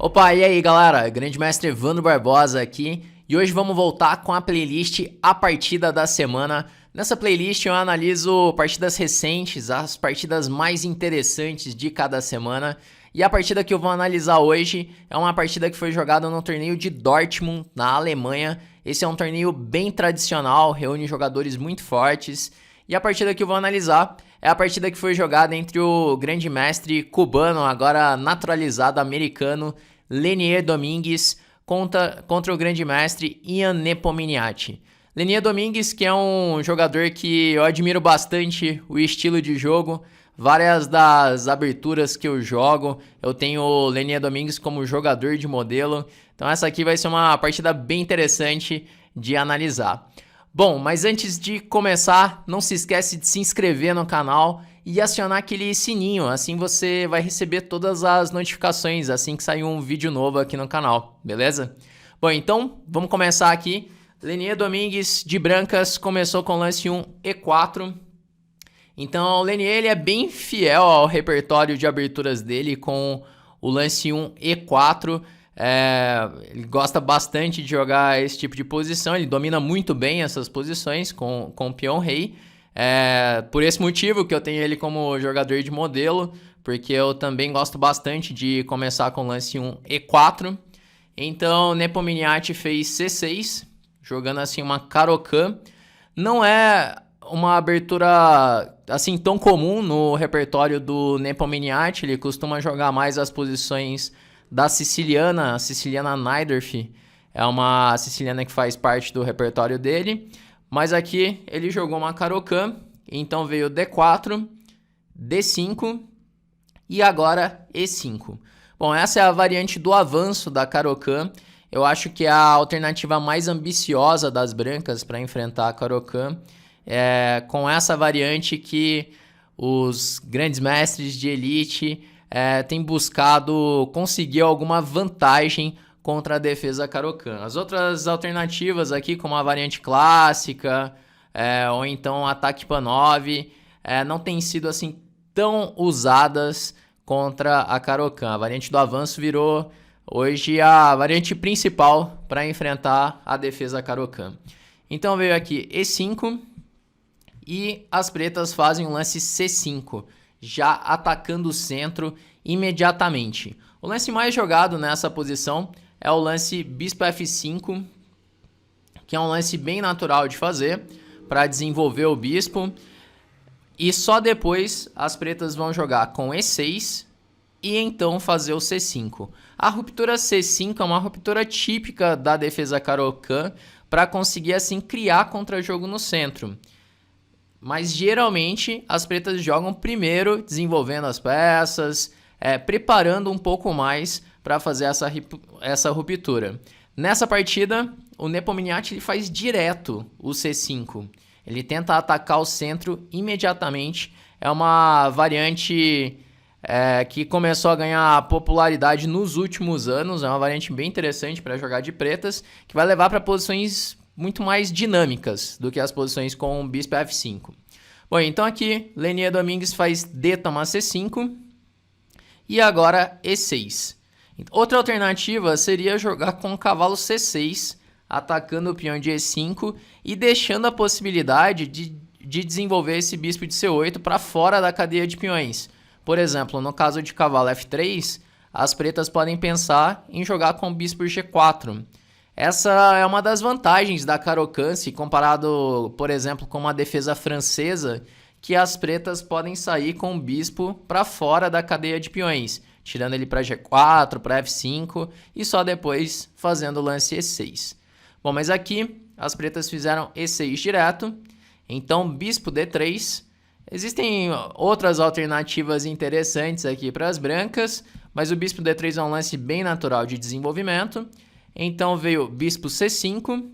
Opa, e aí galera, Grande Mestre Evandro Barbosa aqui e hoje vamos voltar com a playlist A Partida da Semana. Nessa playlist eu analiso partidas recentes, as partidas mais interessantes de cada semana. E a partida que eu vou analisar hoje é uma partida que foi jogada no torneio de Dortmund, na Alemanha. Esse é um torneio bem tradicional, reúne jogadores muito fortes. E a partida que eu vou analisar é a partida que foi jogada entre o grande mestre cubano, agora naturalizado americano, Lenier Domingues, contra o grande mestre Ian Nepomniachtchi. Lenier Domingues, que é um jogador que eu admiro bastante o estilo de jogo. Várias das aberturas que eu jogo, eu tenho o Lenier Domingues como jogador de modelo. Então essa aqui vai ser uma partida bem interessante de analisar. Bom, mas antes de começar, não se esquece de se inscrever no canal e acionar aquele sininho, assim você vai receber todas as notificações assim que sair um vídeo novo aqui no canal, beleza? Bom, então vamos começar aqui. Lenier Domingues de brancas começou com o lance 1 E4. Então o Lenier ele é bem fiel ao repertório de aberturas dele com o lance 1 E4. Ele gosta bastante de jogar esse tipo de posição, ele domina muito bem essas posições com o peão rei. Por esse motivo que eu tenho ele como jogador de modelo, porque eu também gosto bastante de começar com o lance 1 E4. Então Nepomniachtchi fez C6, jogando assim uma Caro-Kann. Não é uma abertura assim tão comum no repertório do Nepomniachtchi, ele costuma jogar mais as posições da siciliana, a siciliana Najdorf, é uma siciliana que faz parte do repertório dele, mas aqui ele jogou uma Caro-Kann, então veio D4, D5 e agora E5. Bom, essa é a variante do avanço da Caro-Kann. Eu acho que é a alternativa mais ambiciosa das brancas para enfrentar a Caro-Kann. Com essa variante que os grandes mestres de elite têm buscado conseguir alguma vantagem contra a defesa Caro-Kann. As outras alternativas aqui, como a variante clássica ou então ataque Panov, não têm sido assim tão usadas contra a Caro-Kann. A variante do avanço virou hoje a variante principal para enfrentar a defesa Caro-Kann. Então veio aqui E5 e as pretas fazem o lance C5, já atacando o centro imediatamente. O lance mais jogado nessa posição é o lance Bispo F5, que é um lance bem natural de fazer para desenvolver o bispo. E só depois as pretas vão jogar com E6 e então fazer o C5. A ruptura C5 é uma ruptura típica da defesa Caro-Kann para conseguir assim criar contra-jogo no centro. Mas geralmente as pretas jogam primeiro desenvolvendo as peças, preparando um pouco mais para fazer essa ruptura. Nessa partida, o Nepomniachtchi ele faz direto o C5. Ele tenta atacar o centro imediatamente. É uma variante que começou a ganhar popularidade nos últimos anos. É uma variante bem interessante para jogar de pretas, que vai levar para posições muito mais dinâmicas do que as posições com o Bispo F5. Bom, então aqui, Lenier Domingues faz D toma C5 e agora E6. Outra alternativa seria jogar com o cavalo C6, atacando o peão de E5 e deixando a possibilidade de desenvolver esse bispo de C8 para fora da cadeia de peões. Por exemplo, no caso de cavalo F3, as pretas podem pensar em jogar com o bispo G4. Essa é uma das vantagens da Caro-Kann, se comparado, por exemplo, com uma defesa francesa, que as pretas podem sair com o bispo para fora da cadeia de peões, tirando ele para G4, para F5 e só depois fazendo o lance E6. Bom, mas aqui as pretas fizeram E6 direto, então bispo D3. Existem outras alternativas interessantes aqui para as brancas, mas o bispo D3 é um lance bem natural de desenvolvimento. Então veio bispo C5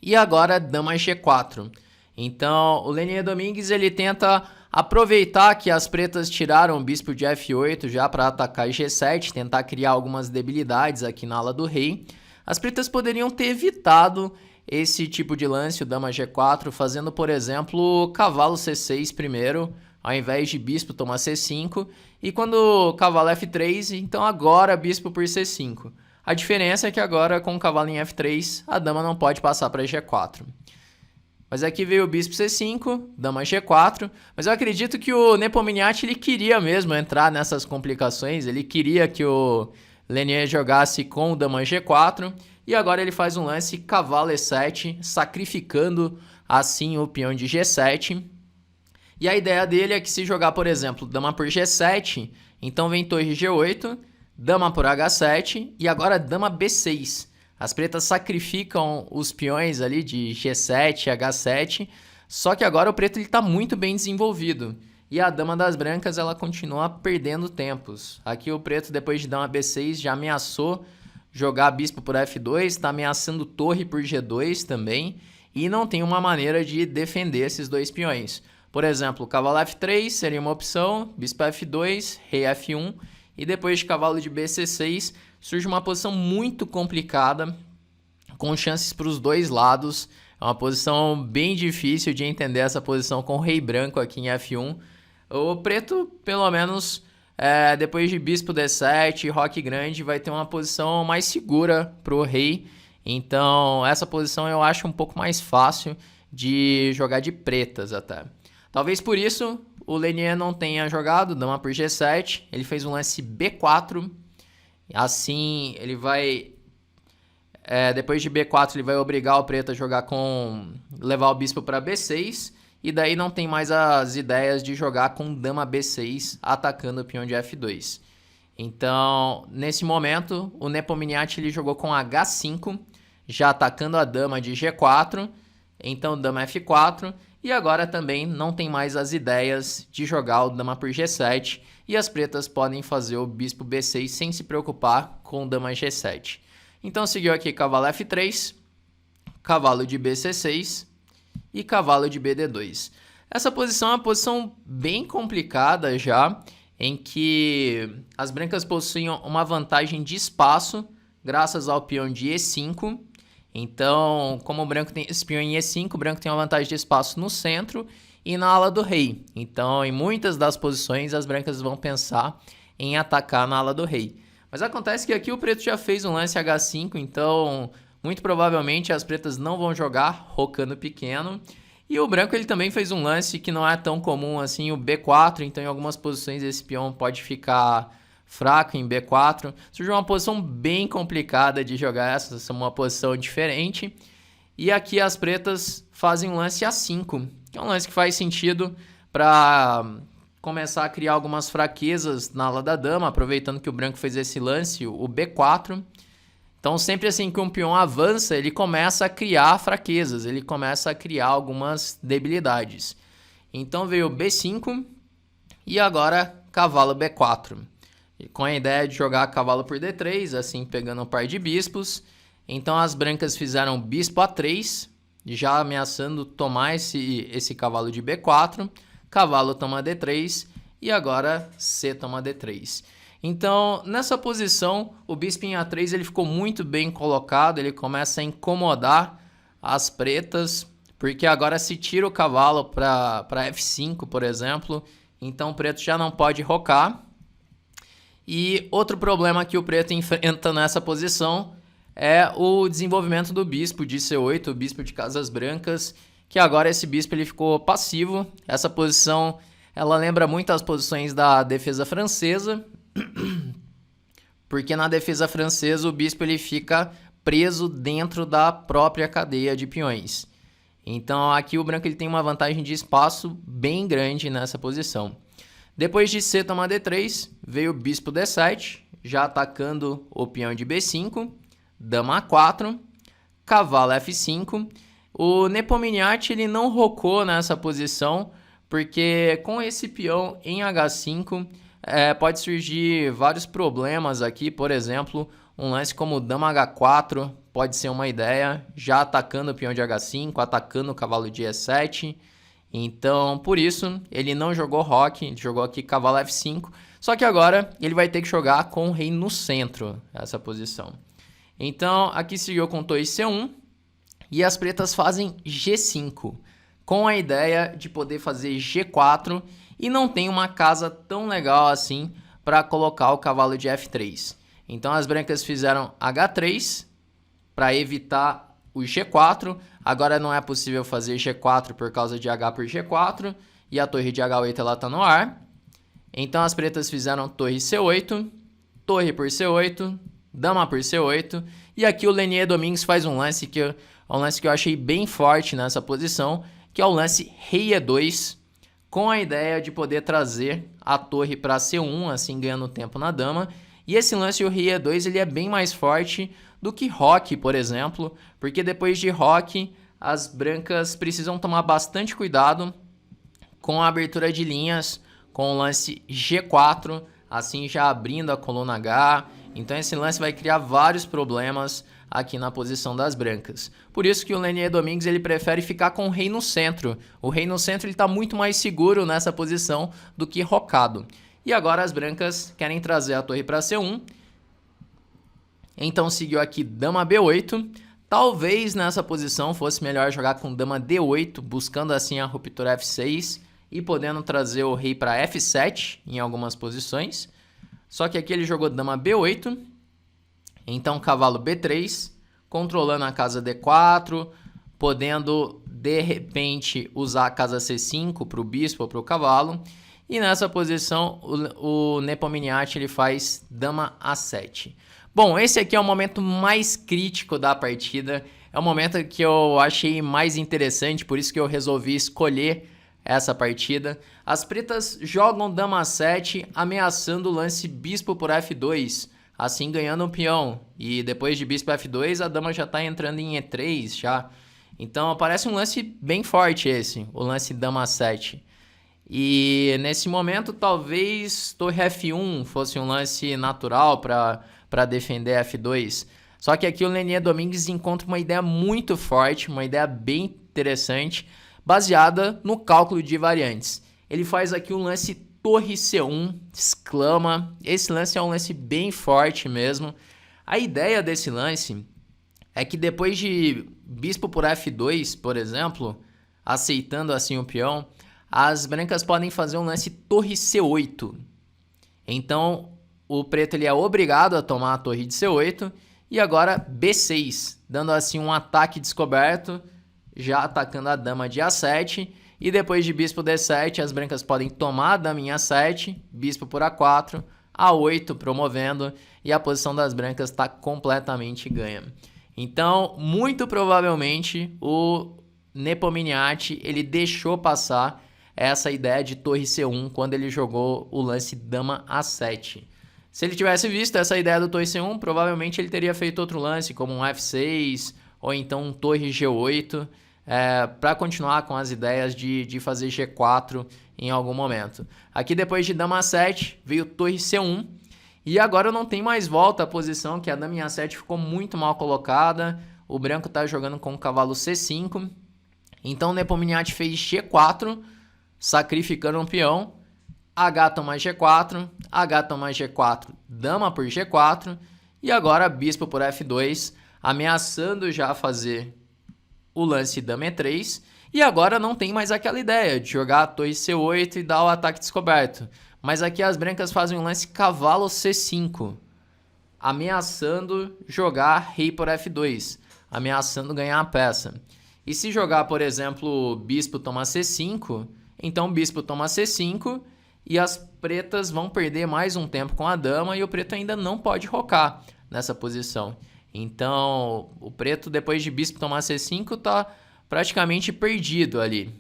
e agora dama G4. Então o Lenier Domingues ele tenta aproveitar que as pretas tiraram o bispo de F8 já para atacar G7, tentar criar algumas debilidades aqui na ala do rei. As pretas poderiam ter evitado esse tipo de lance, o dama G4, fazendo, por exemplo, cavalo C6 primeiro, ao invés de bispo tomar C5, e quando cavalo F3, então agora bispo por C5. A diferença é que agora com o cavalo em F3, a dama não pode passar para G4. Mas aqui veio o bispo C5, dama G4, mas eu acredito que o Nepomniachtchi ele queria mesmo entrar nessas complicações, ele queria que o Lenier jogasse com o dama G4, e agora ele faz um lance cavalo E7, sacrificando assim o peão de G7. E a ideia dele é que se jogar, por exemplo, dama por G7, então vem torre G8, dama por H7 e agora dama B6. As pretas sacrificam os peões ali de G7, H7, só que agora o preto está muito bem desenvolvido. E a dama das brancas ela continua perdendo tempos. Aqui o preto, depois de dama B6, já ameaçou jogar bispo por F2, está ameaçando torre por G2 também, e não tem uma maneira de defender esses dois peões. Por exemplo, cavalo F3 seria uma opção, bispo F2, rei F1, e depois de cavalo de BC6 surge uma posição muito complicada, com chances para os dois lados. É uma posição bem difícil de entender essa posição com o rei branco aqui em F1. O preto, pelo menos, depois de bispo D7, roque grande, vai ter uma posição mais segura para o rei. Então, essa posição eu acho um pouco mais fácil de jogar de pretas até. Talvez por isso o Lenier não tenha jogado dama por G7. Ele fez um lance B4. Assim, ele vai... depois de B4, ele vai obrigar o preto a jogar levar o bispo para B6. E daí não tem mais as ideias de jogar com dama B6, atacando o peão de F2. Então, nesse momento, o Nepomniachtchi ele jogou com H5, já atacando a dama de G4. Então, dama F4. E agora também não tem mais as ideias de jogar o dama por G7. E as pretas podem fazer o bispo B6 sem se preocupar com o dama G7. Então seguiu aqui cavalo F3, cavalo de BC6 e cavalo de BD2. Essa posição é uma posição bem complicada já, em que as brancas possuem uma vantagem de espaço graças ao peão de E5. Então, como o branco tem esse peão em E5, o branco tem uma vantagem de espaço no centro e na ala do rei. Então, em muitas das posições, as brancas vão pensar em atacar na ala do rei. Mas acontece que aqui o preto já fez um lance H5, então muito provavelmente as pretas não vão jogar rocando pequeno. E o branco ele também fez um lance que não é tão comum assim, o B4, então em algumas posições esse peão pode ficar fraco em B4. Surgiu uma posição bem complicada de jogar essa, uma posição diferente. E aqui as pretas fazem um lance A5, que é um lance que faz sentido para começar a criar algumas fraquezas na ala da dama, aproveitando que o branco fez esse lance, o B4. Então sempre assim que um peão avança, ele começa a criar fraquezas, ele começa a criar algumas debilidades. Então veio o B5 e agora cavalo B4. Com a ideia de jogar cavalo por D3, assim pegando um par de bispos. Então as brancas fizeram bispo A3, já ameaçando tomar esse cavalo de B4. Cavalo toma D3 e agora C toma D3. Então nessa posição o bispo em A3 ele ficou muito bem colocado, ele começa a incomodar as pretas, porque agora se tira o cavalo para F5, por exemplo, então o preto já não pode rocar. E outro problema que o preto enfrenta nessa posição é o desenvolvimento do bispo de C8, o bispo de casas brancas, que agora esse bispo ele ficou passivo. Essa posição ela lembra muito as posições da defesa francesa, porque na defesa francesa o bispo ele fica preso dentro da própria cadeia de peões. Então aqui o branco ele tem uma vantagem de espaço bem grande nessa posição. Depois de C tomar D3, veio o bispo D7, já atacando o peão de B5, dama A4, cavalo F5. O Nepomniachtchi ele não rocou nessa posição, porque com esse peão em H5 pode surgir vários problemas aqui. Por exemplo, um lance como dama H4 pode ser uma ideia, já atacando o peão de H5, atacando o cavalo de E7. Então, por isso, ele não jogou roque, ele jogou aqui cavalo F5. Só que agora ele vai ter que jogar com o rei no centro, essa posição. Então, aqui seguiu com torre C1. E as pretas fazem G5, com a ideia de poder fazer G4 e não tem uma casa tão legal assim para colocar o cavalo de F3. Então as brancas fizeram H3 para evitar o G4. Agora não é possível fazer G4 por causa de H por G4 e a torre de H8 ela está no ar. Então as pretas fizeram torre C8, torre por C8, dama por C8. E aqui o Lenier Domingues faz um lance que eu achei bem forte nessa posição, que é o lance rei E2, com a ideia de poder trazer a torre para C1, assim ganhando tempo na dama. E esse lance, o rei E2, ele é bem mais forte do que roque, por exemplo, porque depois de roque, as brancas precisam tomar bastante cuidado com a abertura de linhas, com o lance G4, assim já abrindo a coluna H. Então esse lance vai criar vários problemas aqui na posição das brancas. Por isso que o Lenier Domingues ele prefere ficar com o rei no centro. O rei no centro está muito mais seguro nessa posição do que rocado. E agora as brancas querem trazer a torre para C1. Então seguiu aqui dama B8. Talvez nessa posição fosse melhor jogar com dama D8, buscando assim a ruptura F6 e podendo trazer o rei para F7 em algumas posições. Só que aqui ele jogou dama B8. Então cavalo B3, controlando a casa D4, podendo de repente usar a casa C5 para o bispo ou para o cavalo. E nessa posição o Nepomniachtchi ele faz dama A7. Bom, esse aqui é o momento mais crítico da partida. É o momento que eu achei mais interessante, por isso que eu resolvi escolher essa partida. As pretas jogam dama A7, ameaçando o lance bispo por F2. Assim ganhando um peão. E depois de bispo F2, a dama já está entrando em E3 já. Então parece um lance bem forte esse, o lance dama A7. E nesse momento talvez torre F1 fosse um lance natural para defender F2. Só que aqui o Lenier Domingues encontra uma ideia muito forte, uma ideia bem interessante, baseada no cálculo de variantes. Ele faz aqui um lance torre C1, exclama. Esse lance é um lance bem forte mesmo. A ideia desse lance é que depois de bispo por F2, por exemplo, aceitando assim o peão, as brancas podem fazer um lance torre C8. Então o preto ele é obrigado a tomar a torre de C8 e agora B6, dando assim um ataque descoberto, já atacando a dama de A7. E depois de bispo D7, as brancas podem tomar a daminha A7, bispo por A4, A8 promovendo, e a posição das brancas está completamente ganha. Então, muito provavelmente, o Nepomniachtchi ele deixou passar essa ideia de torre C1 quando ele jogou o lance dama A7. Se ele tivesse visto essa ideia do torre C1, provavelmente ele teria feito outro lance, como um F6 ou então um torre G8, para continuar com as ideias de fazer G4 em algum momento. Aqui depois de dama A7 veio torre C1 e agora não tem mais volta a posição, que a dama A7 ficou muito mal colocada. O branco está jogando com o cavalo C5. Então o Nepomniachtchi fez G4, sacrificando um peão. H toma G4, H toma G4, dama por G4 e agora bispo por F2, ameaçando já fazer o lance dama E3, e agora não tem mais aquela ideia de jogar a torre C8 e dar o ataque descoberto. Mas aqui as brancas fazem um lance cavalo C5, ameaçando jogar rei por F2, ameaçando ganhar a peça. E se jogar, por exemplo, bispo toma C5, então bispo toma C5 e as pretas vão perder mais um tempo com a dama e o preto ainda não pode rocar nessa posição. Então, o preto, depois de bispo tomar C5, está praticamente perdido ali.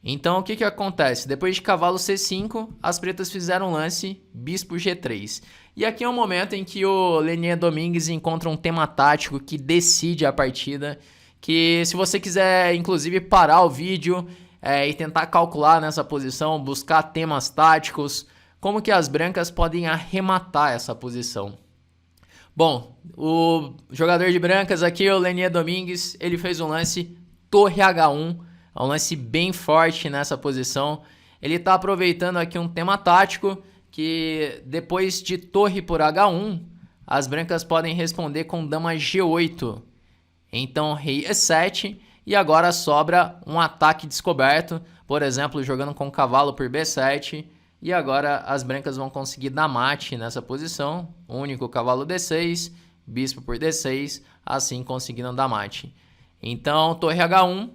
Então, o que acontece? Depois de cavalo C5, as pretas fizeram um lance bispo G3. E aqui é um momento em que o Lenier Domingues encontra um tema tático que decide a partida, que se você quiser, inclusive, parar o vídeo e tentar calcular nessa posição, buscar temas táticos, como que as brancas podem arrematar essa posição. Bom, o jogador de brancas aqui, o Lenier Domingues, ele fez um lance torre H1, um lance bem forte nessa posição. Ele está aproveitando aqui um tema tático que depois de torre por H1, as brancas podem responder com dama G8. Então rei E7 e agora sobra um ataque descoberto, por exemplo, jogando com cavalo por B7. E agora as brancas vão conseguir dar mate nessa posição, único cavalo D6, bispo por D6, assim conseguindo dar mate. Então torre H1,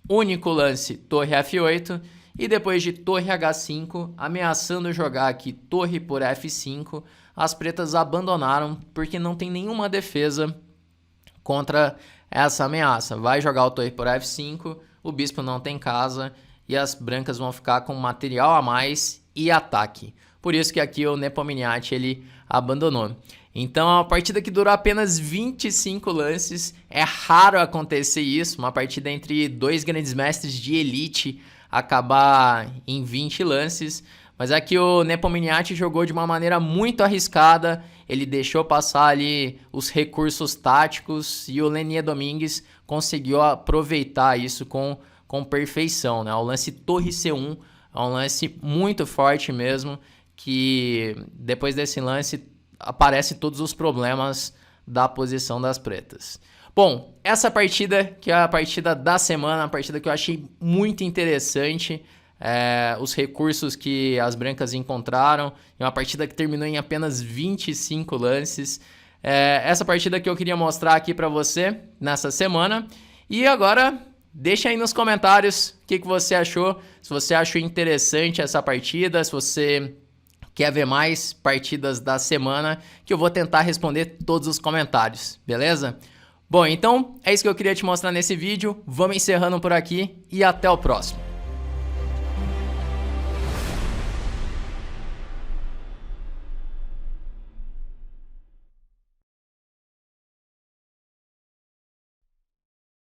único lance torre F8 e depois de torre H5, ameaçando jogar aqui torre por F5, as pretas abandonaram porque não tem nenhuma defesa contra essa ameaça. Vai jogar o torre por F5, o bispo não tem casa e as brancas vão ficar com material a mais e ataque. Por isso que aqui o Nepomniachtchi ele abandonou. Então é uma partida que durou apenas 25 lances. É raro acontecer isso, uma partida entre dois grandes mestres de elite acabar em 20 lances. Mas aqui o Nepomniachtchi jogou de uma maneira muito arriscada. Ele deixou passar ali os recursos táticos e o Lenier Domingues conseguiu aproveitar isso com perfeição, né? O lance torre C1 é um lance muito forte mesmo, que depois desse lance aparecem todos os problemas da posição das pretas. Bom, essa partida, que é a partida da semana, a partida que eu achei muito interessante, os recursos que as brancas encontraram, é uma partida que terminou em apenas 25 lances. Essa partida que eu queria mostrar aqui para você nessa semana. E agora, deixa aí nos comentários o que você achou, se você achou interessante essa partida, se você quer ver mais partidas da semana, que eu vou tentar responder todos os comentários, beleza? Bom, então é isso que eu queria te mostrar nesse vídeo, vamos encerrando por aqui e até o próximo.